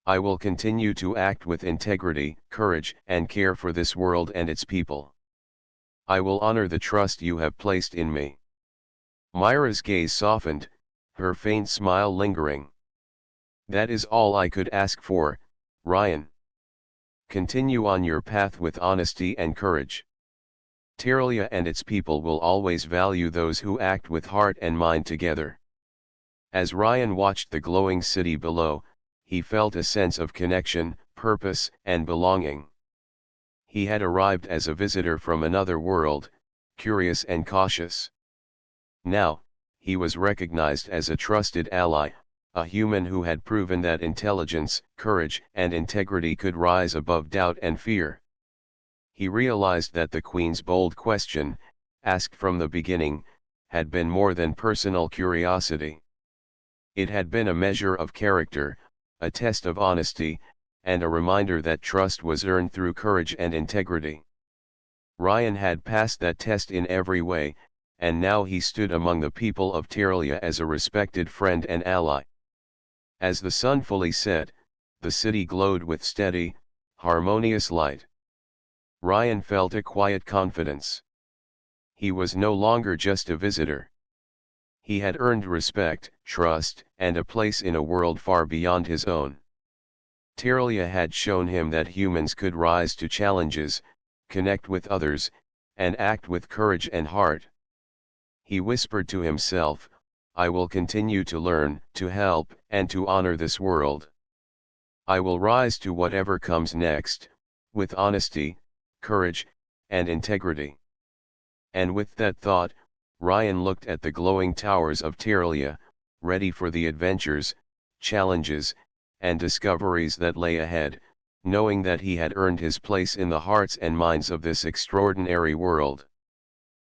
I will continue to act with integrity, courage, and care for this world and its people. I will honor the trust you have placed in me." Myra's gaze softened, her faint smile lingering. "That is all I could ask for, Ryan. Continue on your path with honesty and courage. Terralia and its people will always value those who act with heart and mind together." As Ryan watched the glowing city below, he felt a sense of connection, purpose, and belonging. He had arrived as a visitor from another world, curious and cautious. Now, he was recognized as a trusted ally, a human who had proven that intelligence, courage, and integrity could rise above doubt and fear. He realized that the Queen's bold question, asked from the beginning, had been more than personal curiosity. It had been a measure of character, a test of honesty, and a reminder that trust was earned through courage and integrity. Ryan had passed that test in every way, and now he stood among the people of Terralia as a respected friend and ally. As the sun fully set, the city glowed with steady, harmonious light. Ryan felt a quiet confidence. He was no longer just a visitor. He had earned respect, trust, and a place in a world far beyond his own. Terralia had shown him that humans could rise to challenges, connect with others, and act with courage and heart. He whispered to himself, "I will continue to learn, to help, and to honor this world. I will rise to whatever comes next, with honesty, courage, and integrity." And with that thought, Ryan looked at the glowing towers of Terralia, ready for the adventures, challenges, and discoveries that lay ahead, knowing that he had earned his place in the hearts and minds of this extraordinary world.